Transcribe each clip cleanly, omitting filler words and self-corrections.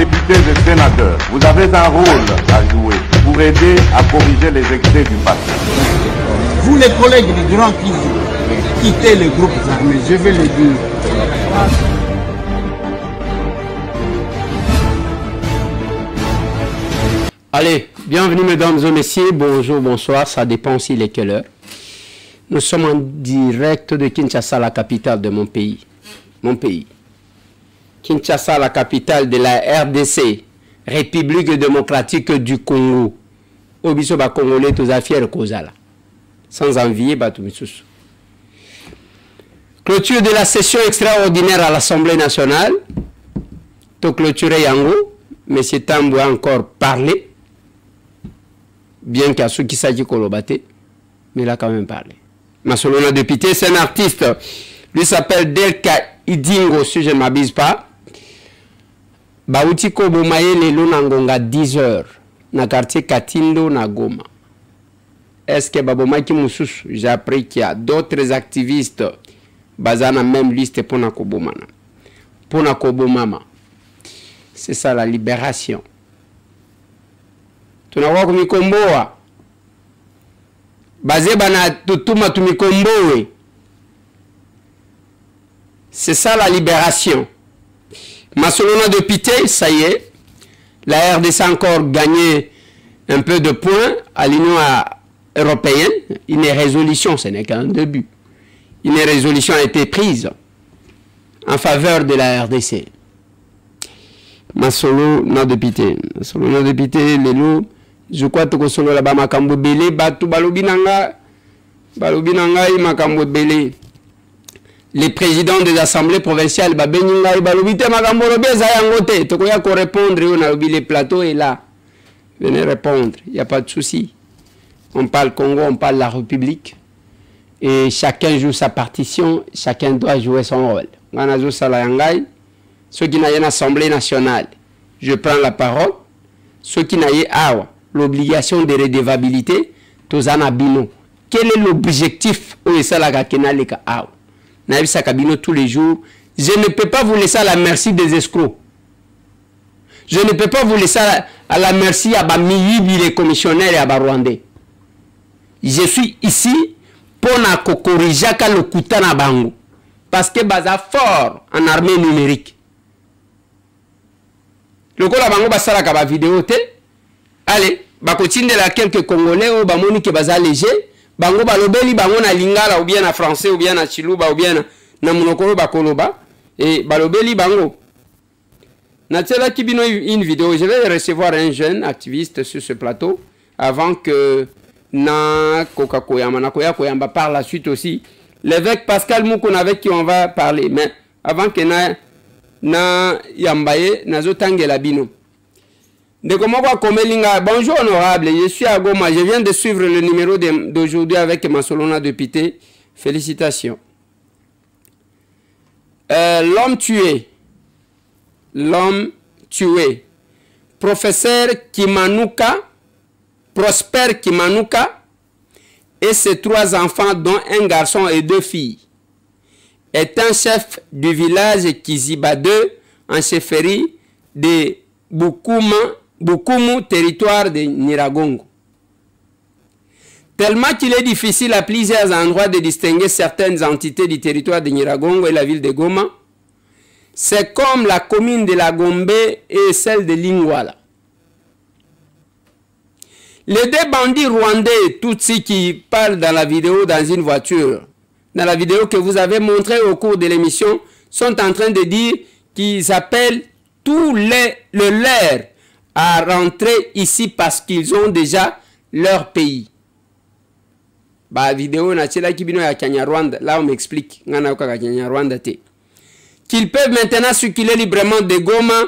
députés et sénateurs, vous avez un rôle à jouer pour aider à corriger les excès du passé. Vous les collègues du Grand qui quittez les groupes armés, je vais le dire. Allez, bienvenue mesdames et messieurs, bonjour, bonsoir, ça dépend s'il est quelle heure. Nous sommes en direct de Kinshasa, la capitale de mon pays. Mon pays. Kinshasa, la capitale de la RDC, République démocratique du Congo. Obiso ba Congolais tous affaires Kozala. Sans envier Batumisusu. Clôture de la session extraordinaire à l'Assemblée nationale. To clôturer Yango, M. Tambou a encore parlé. Bien qu'à ceux qui s'agit Kolobate, mais il a quand même parlé. Masolona député, c'est un artiste. Lui s'appelle Delka Idingo, si je ne m'abuse pas. Bauti Kobomaye Lelo Nangonga 10 heures. Na quartier Katindo na Goma. Est-ce que Babomaki Moussous, j'ai appris qu'il y a d'autres activistes basés dans la même liste pour Nakobomana. Pour Nakobomama. C'est ça la libération. Tunakuwa kumikomboa. Basé bana tutuma tumikomboe. C'est ça la libération. Masolona de Pité, ça y est. La RDC a encore gagné un peu de points à l'Union européenne. Une résolution, ce n'est qu'un début. Une résolution a été prise en faveur de la RDC. Masolona de Pité. Masolona de Pité, les loups. Je crois que solo la ba makambo belé batu balobinanga makambo belé. Les présidents des assemblées provinciales babeninga balobité makambo lobeza yangote to koya ko répondre on a les plateaux et là. Venez répondre, il n'y a pas de souci. On parle Congo, on parle la République et chacun joue sa partition, chacun doit jouer son rôle. Ngana sala yangai ceux qui n'aient une assemblée nationale. Je prends la parole. Ceux qui n'aient awa l'obligation de redevabilité, tozana bino. Quel est l'objectif où est ça la gakenaleka awa? Naïbisa kabino tous les jours. Je ne peux pas vous laisser à la merci des escrocs. Je ne peux pas vous laisser à la merci à Bamiyibi, les commissionnaires et à Rwandais. Je suis ici pour corriger le Koutana Bango. Parce que baza fort en armée numérique. Le Kola Bango basala kaba vidéo te. Allez, bakotine la quelques Congolais ou bamoni ke baza léger, bango balobeli bango na lingala ou bien na français ou bien na chiluba ou bien na monokolo bakoloba et balobeli bango. Na tsela kibino une vidéo, je vais recevoir un jeune activiste sur ce plateau avant que na Kokakoyama na Koyamba par la suite aussi l'évêque Pascal Moukoun avec qui on va parler, mais avant que na Yambaye nazo tangela bino. Bonjour honorable, je suis à Goma, je viens de suivre le numéro d'aujourd'hui avec Masolona de Pité. Félicitations. L'homme tué, professeur Kimanuka, Prosper Kimanuka et ses 3 enfants dont un garçon et 2 filles, est un chef du village Kiziba 2 en chefferie de Bukumu, territoire de Nyiragongo. Tellement qu'il est difficile à plusieurs endroits de distinguer certaines entités du territoire de Nyiragongo et la ville de Goma, c'est comme la commune de la Gombe et celle de Lingwala. Les 2 bandits rwandais, tous ceux qui parlent dans la vidéo dans une voiture, dans la vidéo que vous avez montrée au cours de l'émission, sont en train de dire qu'ils appellent tous le leur à rentrer ici parce qu'ils ont déjà leur pays. Bah vidéo na tchela kibino ya Kanyarwanda, là on m'explique ngana ka Kanyarwanda te. Qu'ils peuvent maintenant circuler librement de Goma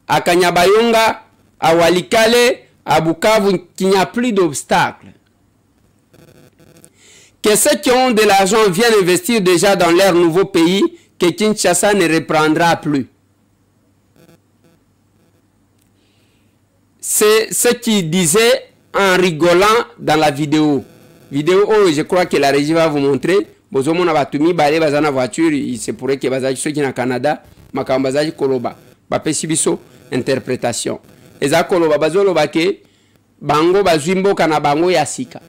à Kanyabayonga, à Walikale, à Bukavu, qu'il n'y a plus d'obstacles. Que ceux qui ont de l'argent viennent investir déjà dans leur nouveau pays, que Kinshasa ne reprendra plus. C'est ce qu'il disait en rigolant dans la vidéo. Vidéo, oh, je crois que la régie va vous montrer. Bozomo na batumi bale bazana voiture, il se pourrait que bazaji ceux qui na Canada, makambazaji koloba. Bapesi biso interprétation. Eza koloba bazoloba ke bango bazwimboka na bango ya sika.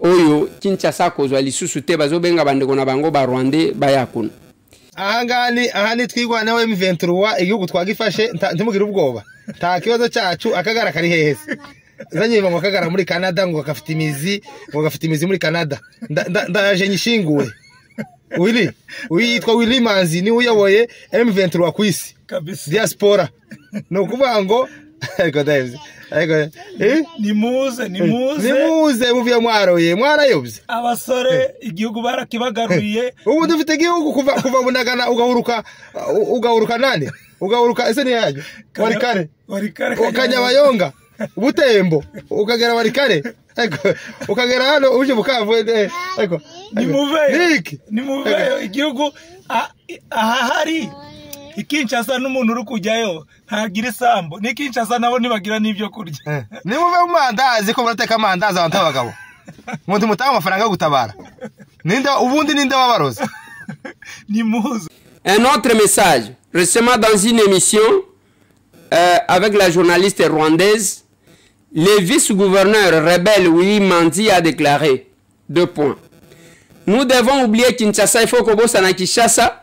Oyo Kinshasa kozwa lisusu te bazobenga bandeko na bango ba Rwandais bayakuna. Ahani twigwa nawe M23 igihugu twagifashe ntimugira ubwoba. Ta kibazo cyacu akagara kari hehese. Zanye ngo akagara muri Canada ngo gafite imizi muri Canada. Ndaje nyishinguwe. Witwa Willy Manzi ni uyoboye M23 ku isi. Diaspora. No kuvuga ngo nimuze muvuye mwarayobye abasore igihugu barakibagaruye ubu dufite igihugu kuva bunagana ugahuruka nande ugahuruka ese ni yaje warikare Kanyabayonga Butembo ukagera warikare ukagera hano uje Bukavu nimuve igihugu ahari Kinshasa n'umuntu uri kujyayo ntagira isambo ni Kinshasa nabo nibagira n'ibyo kurya nimuve mu mandazi ko barateka amandazi abantu abagabo ngo mutanga amafaranga yo gutabara ubundi ninde wabaroze nimuze. Un autre message récemment dans une émission avec la journaliste rwandaise, le vice-gouverneur rebelle Willy Manzi a déclaré 2 points. Nous devons oublier Kinshasa, il faut que bossa na Kinshasa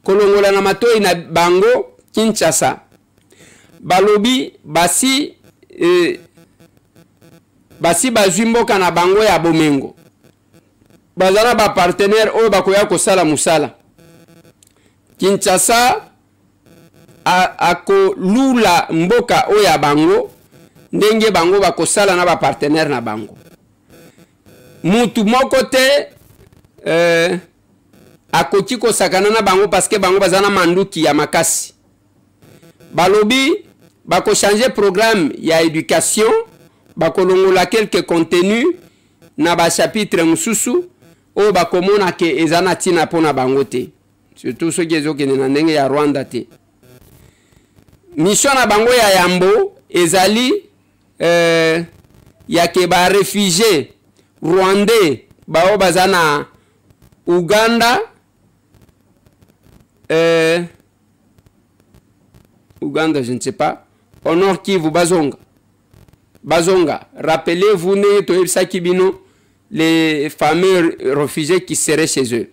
kolongola na matoi na bango Kinshasa. Balobi basi bazwimboka na bango ya bomengo. Bazana ba partenaire oyo bakoya kosala musala. Kinshasa ako lula mboka oyo ya bango ndenge bango bakosala na ba partenaire na bango. Mutu moko te akoki kosakana na bango parce que bango bazana manduki ya makasi. Balobi bako changer programme ya éducation, bako longola quelques contenus na ba chapitre mususu o bako mona ke ezana tina pona bango te. Surtout ceux qui ezokene na ndenge ya Rwanda te. Mission na bango ya Yambo ezali ya ke ba réfugiés rwandais bao bazana Uganda Uganda, je ne sais pas. Au nord Kivu, Bazonga. Rappelez-vous, les fameux réfugiés qui seraient chez eux.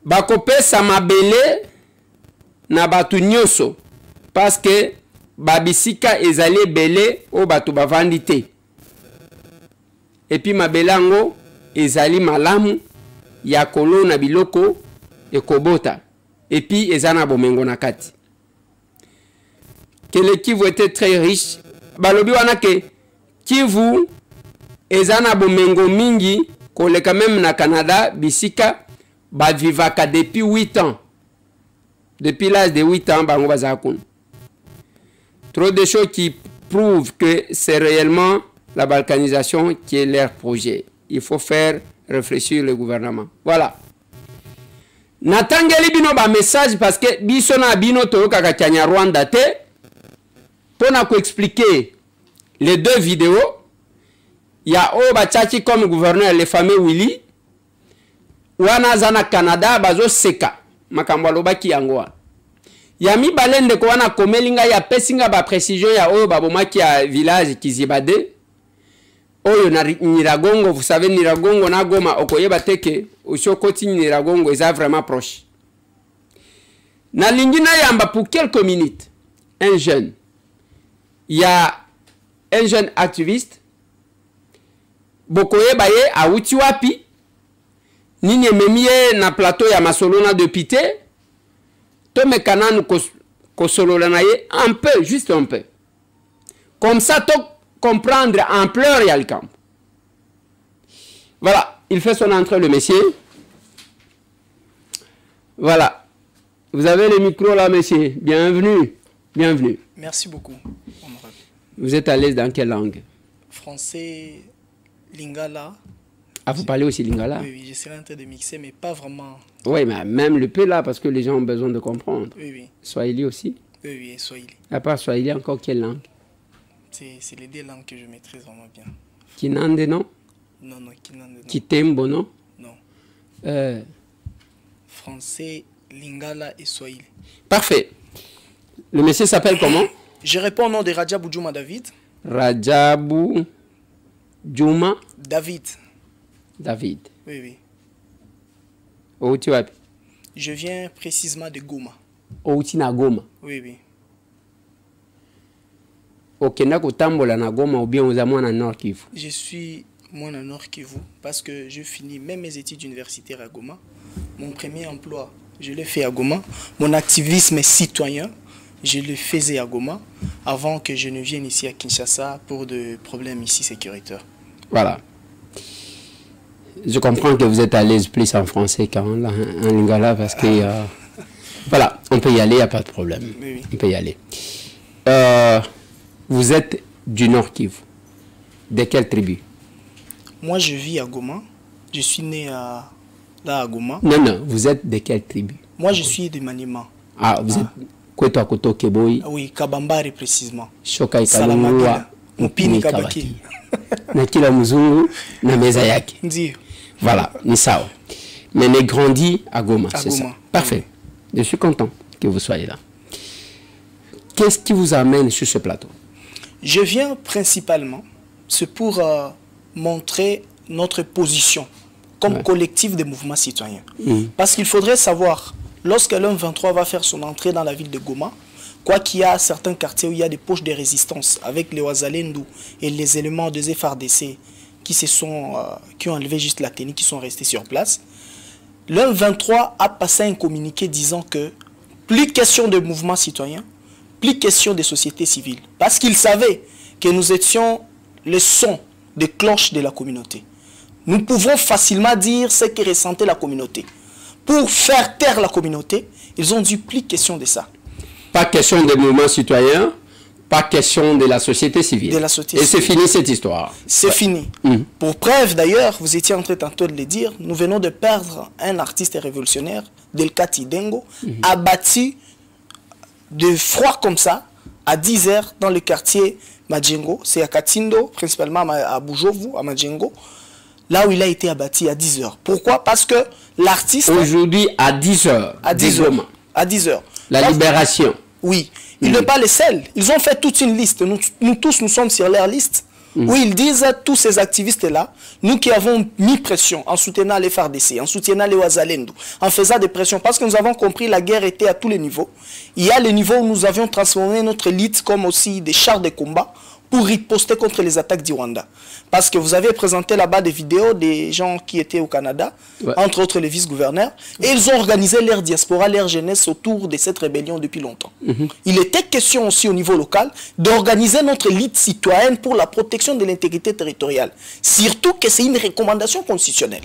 Bakope samabele na batu nyoso parce que babisika ezali belé o batu bavandite. Et puis mabelango ezali malamu ya kolo na biloko ekobota. Et puis ezana bomengo na kati. Que le Kivu était très riche. Balobi wana ke Kivu ezana bomengo mingi koleka même na Canada bisika ba vivaka depuis 8 ans. Depuis l'âge de 8 ans bango bazakun. Trop de choses qui prouvent que c'est réellement la balkanisation qui est leur projet. Il faut faire réfléchir le gouvernement. Voilà. Natangeli bino ba message parce que biso na bino toyoka ka Kenya Rwanda te pona ko expliquer les 2 vidéos. Il y a Oba Tchachi comme gouverneur le fameux Willy wana zana Canada bazo seka makambo alobaki yango. Ya mi balende ko wana komelinga ya pesinga ba précision ya oyo babomaki ya village Kizibade oyo na Niragongo. Vous savez Niragongo na Goma okoyeba teke Ushokoti Niragongo est vraiment proche. Na lingina yamba pour quelques minutes un jeune. Il y a un jeune activiste bokoyeba ye a uti wapi nini ememie na plateau ya masolona depuis te to mekana nu kosolola na ye un peu, juste un peu. Comme ça to comprendre ampleur ya le camp. Voilà, il fait son entrée le monsieur. Voilà. Vous avez le micro là, monsieur. Bienvenue. Bienvenue. Merci beaucoup. Vous êtes à l'aise dans quelle langue? Français, lingala. Ah, vous parlez aussi lingala? Oui, oui, j'essaierai en train de mixer, mais pas vraiment. Oui, mais même le peu là, parce que les gens ont besoin de comprendre. Oui, oui. Swahili aussi? Oui, oui, Swahili. À part Swahili, encore quelle langue? C'est les 2 langues que je maîtrise vraiment bien. Kinande, non? Non, non, Kinande, non. Kitembo, non? Non. Français, Lingala et Swahili. Parfait. Le monsieur s'appelle comment? Je réponds au nom de Rajabou Djouma David. Rajabou Djouma David. David. Oui, oui. Où tu vas? Je viens précisément de Goma. Où tu na Goma? Oui, oui. Okenda kotambola na Goma ou bien aux amours na Nord Kivu? Je suis moi à Nord Kivu parce que je finis même mes études universitaires à Goma. Mon premier emploi, je l'ai fait à Goma. Mon activisme citoyen, je le faisais à Goma avant que je ne vienne ici à Kinshasa pour des problèmes ici sécuritaires. Voilà. Je comprends que vous êtes à l'aise plus en français qu'en lingala parce que voilà, on peut y aller, il n'y a pas de problème. Oui, oui. On peut y aller. Vous êtes du Nord Kivu. De quelle tribu? Moi, je vis à Goma. Je suis né là à Goma. Non, non, vous êtes de quelle tribu? Moi, je suis de Maniema. Ah, vous êtes Kweto Akoto Keboy. Oui, Kabambari précisément. Shokai Salamagila. Kalungwa. Mpini Kabaki. Na kila muzungu na meza yake. Ndio. Voilà, ni sawa. Mais on est grandi à Goma, À c'est ça. Goma. Parfait. Je suis content que vous soyez là. Qu'est-ce qui vous amène sur ce plateau? Je viens principalement, c'est pour montrer notre position comme collectif des mouvements citoyens. Parce qu'il faudrait savoir, lorsque l'M23 va faire son entrée dans la ville de Goma, quoi qu'il y a certains quartiers où il y a des poches de résistance avec les Ouazalendou et les éléments des FARDC qui ont enlevé juste la tenue, qui sont restés sur place, l'M23 a passé un communiqué disant que plus question de mouvements citoyens, plus question de société civile. Parce qu'ils savaient que nous étions le son des cloches de la communauté. Nous pouvons facilement dire ce que ressentait la communauté. Pour faire taire la communauté, ils ont dit plus question de ça. Pas question des mouvements citoyens, pas question de la société civile. De la société Et c'est civile. fini cette histoire. C'est fini. Pour preuve d'ailleurs, vous étiez en train tantôt de le dire, nous venons de perdre un artiste révolutionnaire, Delkati Dengo, abattu de froid comme ça, à 10 h dans le quartier Madjengo, c'est à Katindo, principalement à Bujovu, à Madjengo, là où il a été abattu à 10 h. Pourquoi? Parce que l'artiste... Aujourd'hui, à 10 h. À 10 h. À 10 h. La libération. Oui. Ils ne pas les seuls. Ils ont fait toute une liste. Nous tous, nous sommes sur leur liste. Où ils disent à tous ces activistes-là, nous qui avons mis pression en soutenant les FARDC, en soutenant les Ouazalendou, en faisant des pressions, parce que nous avons compris que la guerre était à tous les niveaux. Il y a les niveaux où nous avions transformé notre élite comme aussi des chars de combat pour riposter contre les attaques du Rwanda. Parce que vous avez présenté là-bas des vidéos des gens qui étaient au Canada, entre autres les vice-gouverneurs, et ils ont organisé leur diaspora, leur jeunesse autour de cette rébellion depuis longtemps. Il était question aussi au niveau local d'organiser notre élite citoyenne pour la protection de l'intégrité territoriale. Surtout que c'est une recommandation constitutionnelle.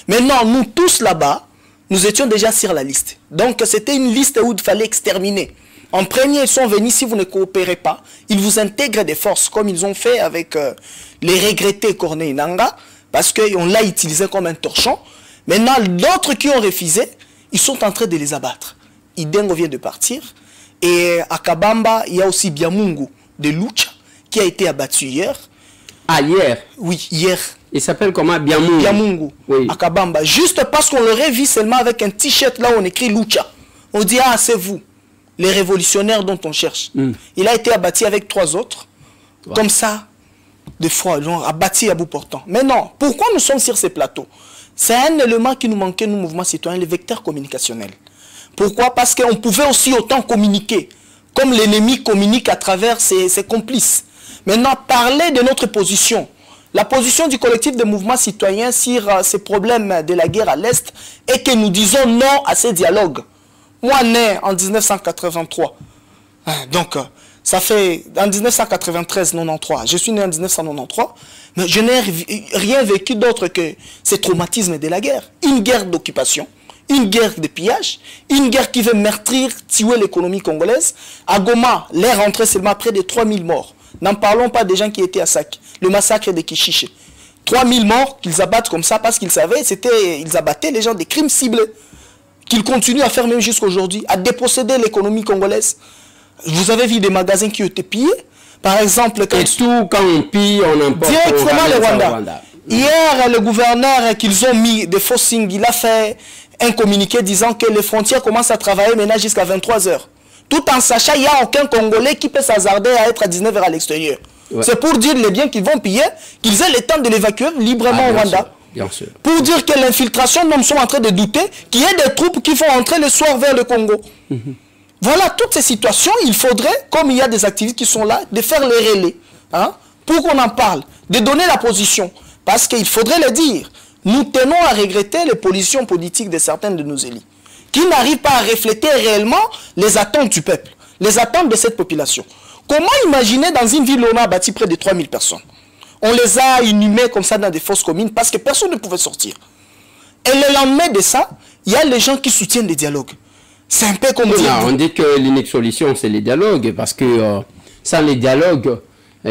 Maintenant, nous tous là-bas, nous étions déjà sur la liste. Donc c'était une liste où il fallait exterminer. En premier, ils sont venus, si vous ne coopérez pas, ils vous intègrent des forces, comme ils ont fait avec les regrettés Corneille Nanga, parce qu'on l'a utilisé comme un torchon. Maintenant, d'autres qui ont refusé, ils sont en train de les abattre. Idengo vient de partir. Et à Kabamba, il y a aussi Biamungu de Lucha, qui a été abattu hier. Ah, hier? Oui, hier. Il s'appelle comment? Biamungu. Biamungu, Oui. à Kabamba. Juste parce qu'on l'aurait vu seulement avec un t-shirt là où on écrit Lucha. On dit, ah, c'est vous, les révolutionnaires dont on cherche. Il a été abattu avec 3 autres. Comme ça, des fois, ils l'ont abattu à bout portant. Mais non, pourquoi nous sommes sur ces plateaux? C'est un élément qui nous manquait, nous, mouvements citoyens, le vecteur communicationnel. Pourquoi? Parce qu'on pouvait aussi autant communiquer, comme l'ennemi communique à travers ses complices. Maintenant, parler de notre position, la position du collectif des mouvements citoyens sur ces problèmes de la guerre à l'Est, est que nous disons non à ces dialogues. Moi, né en 1983, donc ça fait en 1993-93, je suis né en 1993, mais je n'ai rien vécu d'autre que ces traumatismes de la guerre. Une guerre d'occupation, une guerre de pillage, une guerre qui veut meurtrir, tuer l'économie congolaise. À Goma, l'air rentrait seulement près de 3000 morts. N'en parlons pas des gens qui étaient à Sac, le massacre de Kishiche. 3000 morts qu'ils abattent comme ça parce qu'ils savaient, ils abattaient les gens des crimes ciblés, qu'ils continuent à faire même jusqu'à aujourd'hui, à déposséder l'économie congolaise. Vous avez vu des magasins qui ont été pillés. Par exemple, quand on pille, on emporte directement le Rwanda. Hier, le gouverneur qu'ils ont mis des faux signes, il a fait un communiqué disant que les frontières commencent à travailler maintenant jusqu'à 23 h. Tout en sachant qu'il n'y a aucun Congolais qui peut s'hasarder à être à 19 h à l'extérieur. Ouais. C'est pour dire les biens qu'ils vont piller, qu'ils aient le temps de l'évacuer librement au Rwanda. Bien sûr. Pour dire que l'infiltration, nous sommes en train de douter qu'il y ait des troupes qui vont entrer le soir vers le Congo. Voilà, toutes ces situations, il faudrait, comme il y a des activistes qui sont là, de faire les relais. Hein, pour qu'on en parle, de donner la position. Parce qu'il faudrait le dire. Nous tenons à regretter les positions politiques de certains de nos élus, qui n'arrivent pas à refléter réellement les attentes du peuple, les attentes de cette population. Comment imaginer dans une ville où on a bâti près de 3000 personnes? On les a inhumés comme ça dans des fosses communes parce que personne ne pouvait sortir. Et le lendemain de ça, il y a les gens qui soutiennent les dialogues. C'est un peu comme dire... On dit que l'unique solution, c'est les dialogues, parce que sans les dialogues,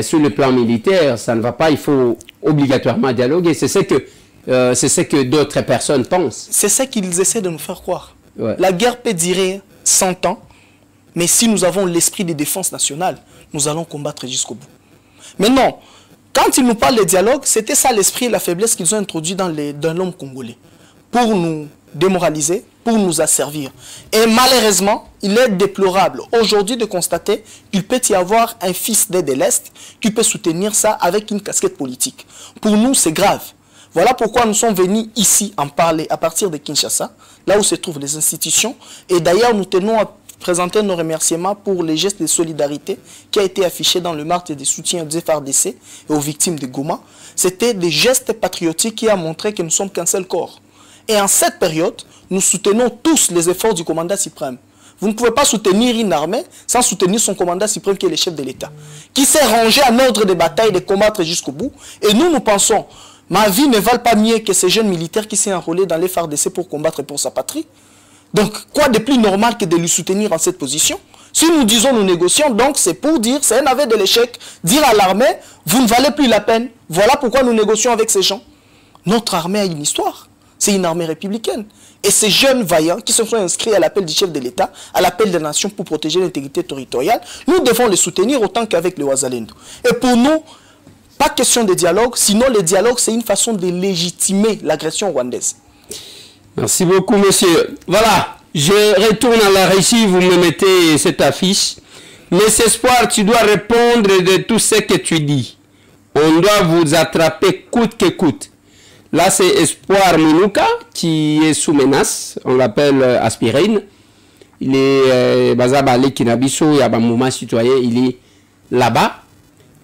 sur le plan militaire, ça ne va pas, il faut obligatoirement dialoguer. C'est ce que d'autres personnes pensent. C'est ça qu'ils essaient de nous faire croire. Ouais. La guerre peut durer 100 ans, mais si nous avons l'esprit de défense nationale, nous allons combattre jusqu'au bout. Mais non, quand ils nous parlent de dialogue, c'était ça l'esprit et la faiblesse qu'ils ont introduit dans l'homme congolais. Pour nous démoraliser, pour nous asservir. Et malheureusement, il est déplorable aujourd'hui de constater qu'il peut y avoir un fils d'aide de l'Est qui peut soutenir ça avec une casquette politique. Pour nous, c'est grave. Voilà pourquoi nous sommes venus ici en parler à partir de Kinshasa, là où se trouvent les institutions. Et d'ailleurs, nous tenons à présenter nos remerciements pour les gestes de solidarité qui a été affiché dans le marche de soutien aux FARDC et aux victimes de Goma. C'était des gestes patriotiques qui ont montré que nous sommes qu'un seul corps. Et en cette période, nous soutenons tous les efforts du commandant suprême. Vous ne pouvez pas soutenir une armée sans soutenir son commandant suprême qui est le chef de l'État, qui s'est rangé à l'ordre de bataille de combattre jusqu'au bout. Et nous pensons, ma vie ne vaut pas mieux que ces jeunes militaires qui s'est enrôlés dans les FARDC pour combattre pour sa patrie. Donc, quoi de plus normal que de lui soutenir en cette position? Si nous disons nous négocions, donc c'est pour dire, c'est un aveu de l'échec, dire à l'armée, vous ne valez plus la peine. Voilà pourquoi nous négocions avec ces gens. Notre armée a une histoire. C'est une armée républicaine. Et ces jeunes vaillants qui se sont inscrits à l'appel du chef de l'État, à l'appel des nations pour protéger l'intégrité territoriale, nous devons les soutenir autant qu'avec le Wazalendo. Et pour nous, pas question de dialogue, sinon le dialogue, c'est une façon de légitimer l'agression rwandaise. Merci beaucoup, monsieur. Voilà, je retourne à la régie, vous me mettez cette affiche. Mais Espoir, tu dois répondre de tout ce que tu dis. On doit vous attraper coûte que coûte. Là, c'est Espoir Minuka qui est sous menace. On l'appelle Aspirine. Il est Bazabale Kinabiso, il y a un mouvement citoyen, il est là-bas.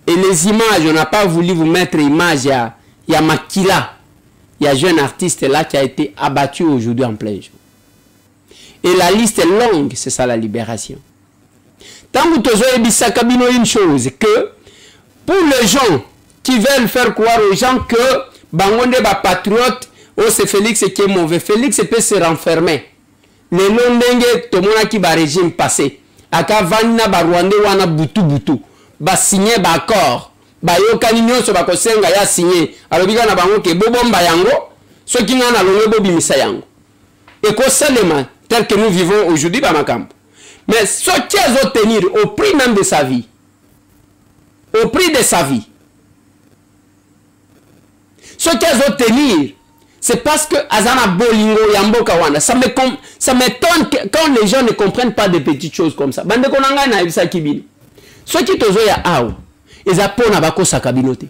Et les images, on n'a pas voulu vous mettre image. Il y a Makila. Il y a un jeune artiste là qui a été abattu aujourd'hui en plein jour. Et la liste est longue, c'est ça la libération. Tant que vous avez une chose, que pour les gens qui veulent faire croire aux gens que Bangonde ba patriote, oh c'est Félix qui est mauvais. Félix peut se renfermer. Le nom d'engue tomona qui ba régime passé. Aka vanina ba Rwanda wana butu butu. Ba signé ba accord. Ba yoka ni nyonso ba kosenga ya signé. Alobika na bango ke bobomba yango. Ceux qui n'ont pas le bobi misayango. Et que seulement tel que nous vivons aujourd'hui ba makambo. Mais ce qui est obtenir au prix même de sa vie. Au prix de sa vie. Ce qu'elles obtenir, c'est parce que Azana Bolingo Yambo Kawana. Ça m'étonne quand les gens ne comprennent pas des petites choses comme ça. Bande konanga na ibisa kibini. Ce qui tozo ya aw, ezapona bako sakabinote.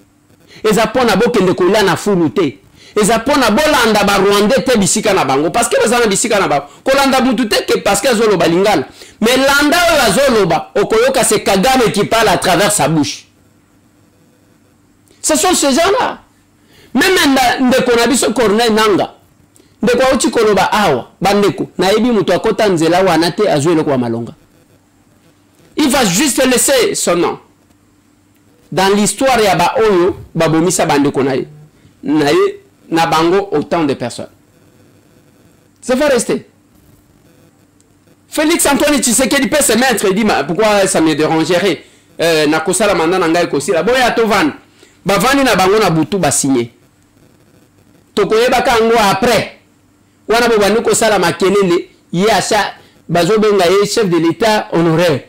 Ezapona bokende kola na fulute. Ezapona bolanda ba Rwanda te bisika na bango parce que bazana bisika na bango. Kolanda mutute que parce que azolo balingala. Mais landa azoloba okoyoka c'est Kagame qui parle à travers sa bouche. Ce sont ces gens-là. Même ndeko na biso Corneille Nanga ndeko uchi koloba awa bandeko na ebi mutu akota nzela wana te azwele kwa malonga. Il va juste laisser son nom dans l'histoire ya ba oyo babomisa bandeko na bango autant de personnes. Ça va rester. Félix Antoine Tshisekedi peut se mettre et dit pourquoi ça me dérangerait na kosala mandana ngai kosila boya tovan bavani na bango na butu ba signé. Tokoyeba kango après wana bobani kosala makelele ye acha bazobenga ye chef de l'État honoraire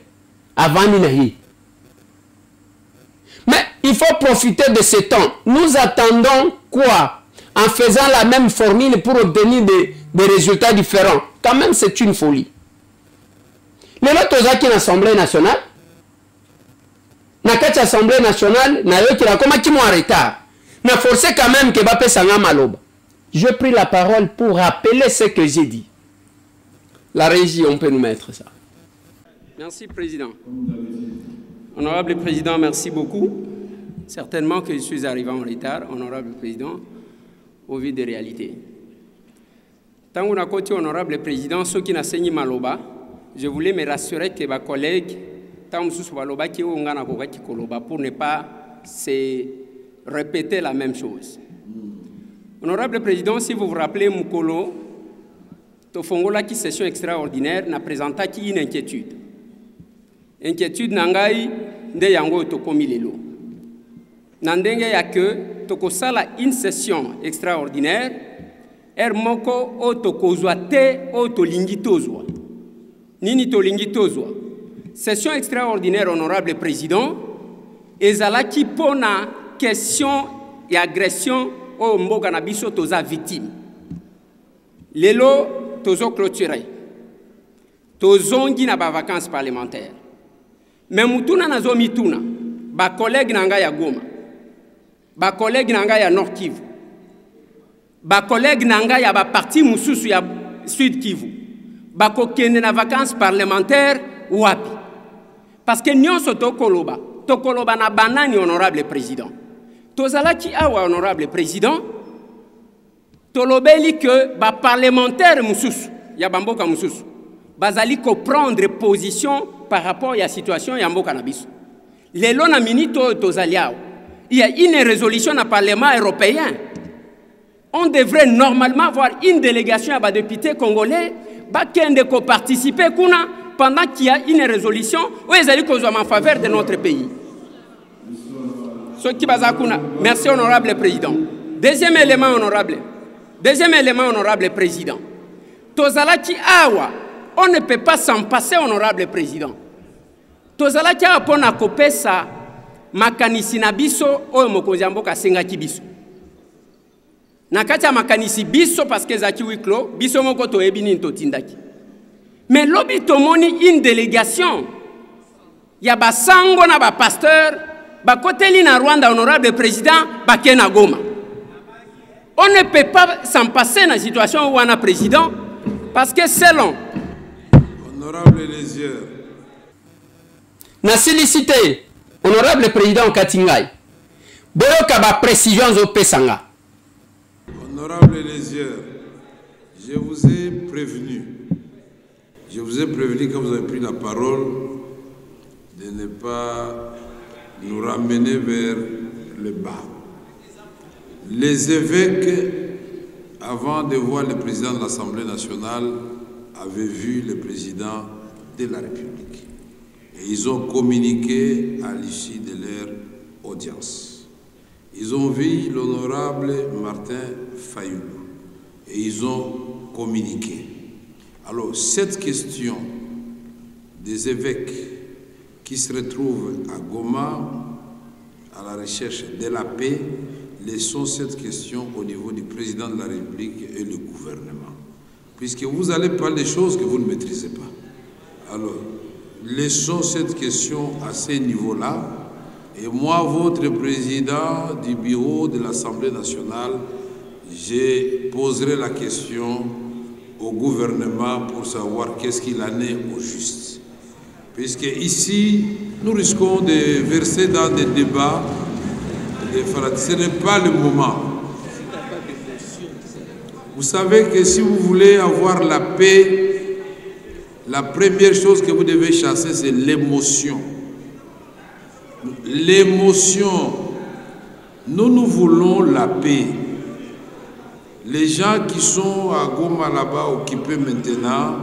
avant ninahi. Mais il faut profiter de ce temps. Nous attendons quoi? en faisant la même formule pour obtenir des résultats différents. Quand même, c'est une folie. Les autres qui l'Assemblée nationale, dans l'Assemblée nationale, comment en retard. Mais forcé quand même que Bape Sanga Maloba. Je pris la parole pour rappeler ce que j'ai dit. La régie, on peut nous mettre ça. Merci, Président. Honorable Président, merci beaucoup. Certainement que je suis arrivé en retard, Honorable Président, au vu des réalités. Tant qu'on a côté Honorable Président, ceux qui n'enseignent Maloba, je voulais me rassurer que mes collègues, tant que Maloba qui ont pour ne pas se répéter la même chose. Honorable Président, si vous vous rappelez, Moukolo, Tofongola qui session extraordinaire n'a présenté une inquiétude. Inquiétude nangai nde yango tokomi lelo. Nandenge ya que tokosala une session extraordinaire moko o tokozwa te o tolingi tozwa. Nini tolingi tozwa. Session extraordinaire, Honorable Président, ezalaki pona question et agression au mboka na biso toza victime. Lelo tozo clôturer. Tozongi na ba vacances parlementaires. Mais mutuna nazo mituna ba collègue nanga ya Goma. Ba collègue nanga ya Nord Kivu. Ba collègue nanga ya ba parti mususu ya Sud Kivu. Ba kokende na vacances parlementaires wapi. Parce que nyonso tokoloba na banani, Honorable Président. Tozalaki awa, Honorable Président, tolobeli que ba parlementaire mususu ya bamboka mususu bazali ko prendre position par rapport à la situation ya mboka na biso. Lelo na minito tozali awa. Il y a une résolution au Parlement européen. On devrait normalement avoir une délégation à députés congolais qui participer pendant qu'il y a une résolution où ils allaient causer en faveur de notre pays. Merci, Honorable Président. Deuxième élément, Honorable Président. Tozalaki awa, on ne peut pas s'en passer, Honorable Président. Tozalaki awa pona kopesa makanisi na biso oyo mokonzi mboka sengaki biso. Nakati ya makanisi biso parce que zaki wiklo biso moko toyebi nini totindaki. Mais lobi tomoni une délégation ya basango na ba pasteur ba koteli na Rwanda, Honorable Président, ba kena Goma. On ne peut pas s'en passer dans la situation où on a président parce que selon Honorable Lézier. Na sollicité Honorable Président Katingai, boyoka ba précision zo pesanga. Honorable Lézier, je vous ai prévenu. Je vous ai prévenu quand vous avez pris la parole de ne pas nous ramener vers le bas. Les évêques, avant de voir le président de l'Assemblée nationale, avaient vu le président de la République. Et ils ont communiqué à l'issue de leur audience. Ils ont vu l'honorable Martin Fayoulou et ils ont communiqué. Alors, cette question des évêques qui se retrouvent à Goma à la recherche de la paix, laissons cette question au niveau du président de la République et le gouvernement. Puisque vous allez parler des choses que vous ne maîtrisez pas. Alors, laissons cette question à ce niveau-là. Et moi, votre président du bureau de l'Assemblée nationale, je poserai la question au gouvernement pour savoir qu'est-ce qu'il en est au juste. Puisque ici, nous risquons de verser dans des débats. Ce n'est pas le moment. Vous savez que si vous voulez avoir la paix, la première chose que vous devez chasser, c'est l'émotion. L'émotion. Nous voulons la paix. Les gens qui sont à Goma là-bas occupés maintenant,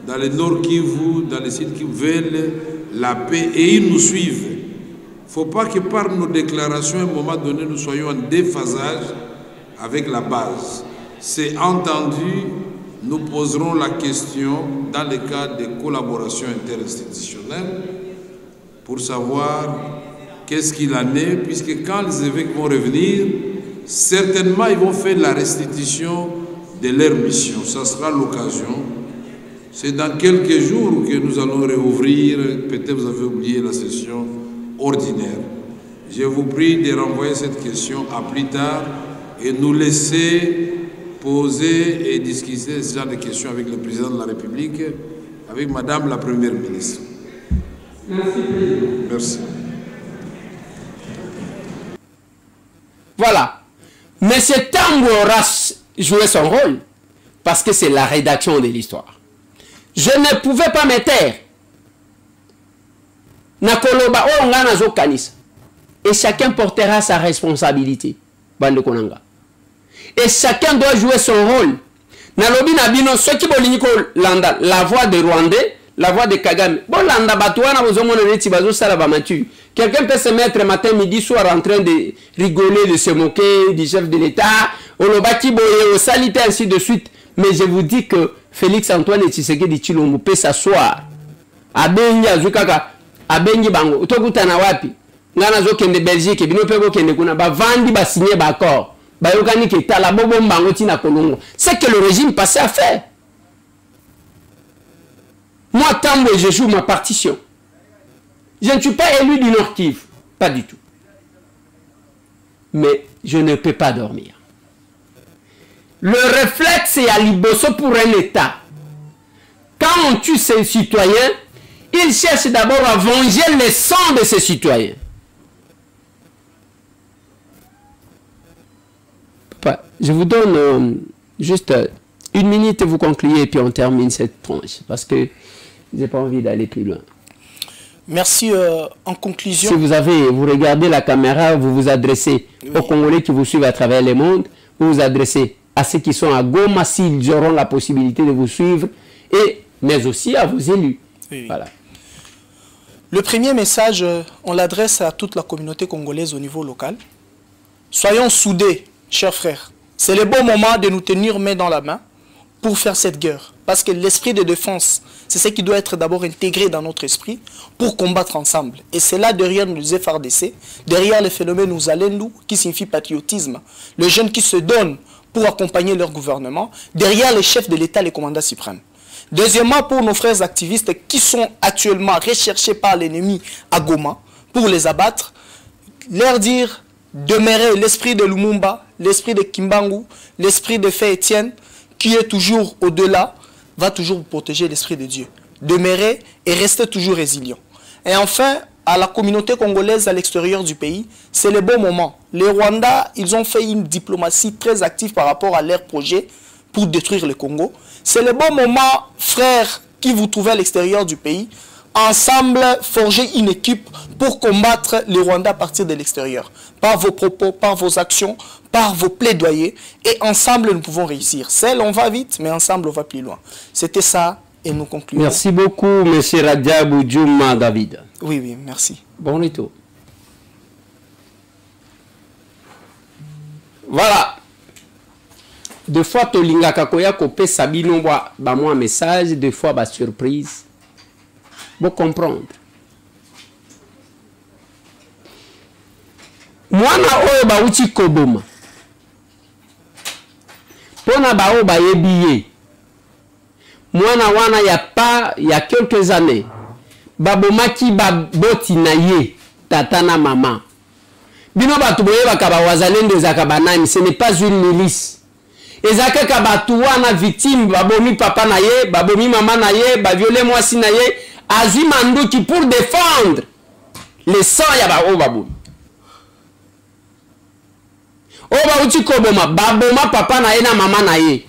dans le Nord Kivu, dans les sites qui veulent la paix, et ils nous suivent. Il ne faut pas que par nos déclarations, à un moment donné, nous soyons en déphasage avec la base. C'est entendu, nous poserons la question dans le cadre de collaboration interinstitutionnelle pour savoir qu'est-ce qu'il en est, puisque quand les évêques vont revenir, certainement ils vont faire la restitution de leur mission. Ça sera l'occasion. C'est dans quelques jours que nous allons réouvrir, peut-être vous avez oublié la session ordinaire. Je vous prie de renvoyer cette question à plus tard et nous laisser poser et discuter ce genre de questions avec le président de la République, avec Madame la Première ministre. Merci, Président. Merci. Voilà. Mais ce Tambou aura joué son rôle parce que c'est la rédaction de l'histoire. Je ne pouvais pas me taire. Nakoloba o ngana zo kanisa. Et chacun portera sa responsabilité. Bande konanga. Et chacun doit jouer son rôle. Nalobi nabino ceux qui boliniko landa la voix de Rwandais, la voix de Kagame. Bon landa batouana bozomo neti bazo sala ba matu. Quelqu'un peut se mettre matin, midi, soir en train de rigoler, de se moquer du chef de l'État, au baki boye, au salité, ainsi de suite. Mais je vous dis que Félix Antoine Tshisekedi Tshilombo peut s'asseoir. Abengi azukaka, abengi bango. Utokuta na wapi? Ngana zo kende Belgique, bino pebo kende kuna ba vandi ba signer ba accord. Ba yokani ke tala bobo mbango tina kolongo. C'est que le régime passait à faire. Moi, Tambou, je joue ma partition. Je ne suis pas élu du Nord Kivu, pas du tout. Mais je ne peux pas dormir. Le réflexe est à Liboso pour un État. Quand on tue ses citoyens, il cherche d'abord à venger le sang de ses citoyens. Je vous donne juste une minute et vous concluez et puis on termine cette tranche parce que je n'ai pas envie d'aller plus loin. Merci. En conclusion, si vous regardez la caméra, vous vous adressez aux Congolais qui vous suivent à travers le monde, vous vous adressez à ceux qui sont à Goma s'ils auront la possibilité de vous suivre, mais aussi à vos élus. Oui. Voilà. Le premier message, on l'adresse à toute la communauté congolaise au niveau local. Soyons soudés, chers frères. C'est le bon moment de nous tenir main dans la main pour faire cette guerre. Parce que l'esprit de défense, c'est ce qui doit être d'abord intégré dans notre esprit pour combattre ensemble. Et c'est là derrière nous FRDC, derrière le phénomène Ouzalendou, qui signifie patriotisme, les jeunes qui se donnent pour accompagner leur gouvernement, derrière les chefs de l'État, les commandants suprêmes. Deuxièmement, pour nos frères activistes qui sont actuellement recherchés par l'ennemi à Goma, pour les abattre, leur dire, demeurer l'esprit de Lumumba, l'esprit de Kimbangu, l'esprit de Fé Étienne, qui est toujours au-delà, va toujours vous protéger l'esprit de Dieu. Demeurer et rester toujours résilient. Et enfin, à la communauté congolaise à l'extérieur du pays, c'est le bon moment. Les Rwandais, ils ont fait une diplomatie très active par rapport à leur projet pour détruire le Congo. C'est le bon moment, frères, qui vous trouvez à l'extérieur du pays, ensemble forger une équipe pour combattre les Rwandais à partir de l'extérieur. Par vos propos, par vos actions, par vos plaidoyers. Et ensemble, nous pouvons réussir. Seul, on va vite, mais ensemble, on va plus loin. C'était ça, et nous concluons. Merci beaucoup, M. Radiabou Djouma David. Oui, oui, merci. Bon retour. Voilà. Deux fois, Tolinga Kakoya Kopé Sabino ba moi message, deux fois, ba surprise. Vous comprendre. Mwana oyo ba uchi koboma. Pona ba o ba yebiye. Mwana wana ya quelques années. Babomaki ba boti na ye tata na maman. Bino batu boye bakaba wazalendo zakabanani, ce n'est pas une milice. Ezaka kabatu wana victime babomi papa na ye, babomi maman na ye, ba violer mwasi na ye, azui manduki pour défendre le sang ya ba o babomi. Oba uti koboma baboma papa na ye na maman na ye.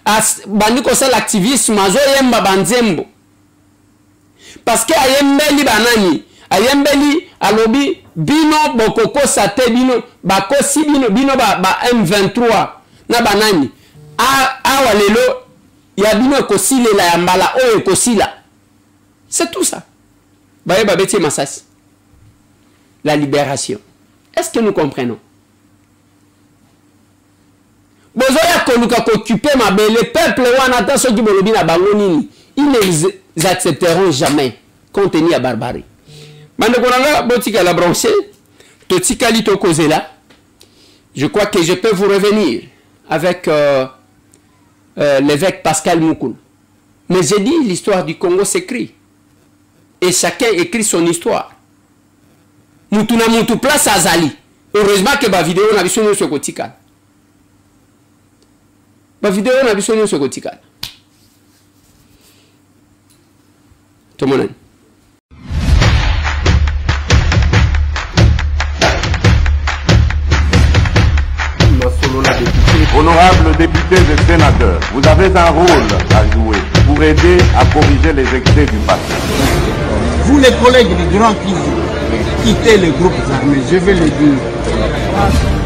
As bandiko sala activisme azo yemba banzembo. Parce que ayembeli banani, ayembeli alobi bino bokoko sate bino bakosi bino ba M23 na banani. Awa lelo ya bino kosile la yambala oyo kosila. C'est tout ça. Baye babeti masasi. La libération. Est-ce que nous comprenons? Bozoya koluka occuper ma belle peuple wana ata soki bolobi na bango nini. Ils ne accepteront jamais compte tenu à barbarie. Mande konanga botika la branché, totika li to kozela. Je crois que je peux vous revenir avec l'évêque Pascal Moukoun. Mais j'ai dit, l'histoire du Congo s'écrit. Et chacun écrit son histoire. Mutuna mutu place azali. Heureusement que ma vidéo n'a pas sur Kotika. Ma vidéo n'a pas sur Kotika. Tout le monde. Honorables députés et sénateurs, vous avez un rôle à jouer pour aider à corriger les excès du passé. Vous les collègues du Grand qui quittez les groupes armés, je vais le dire.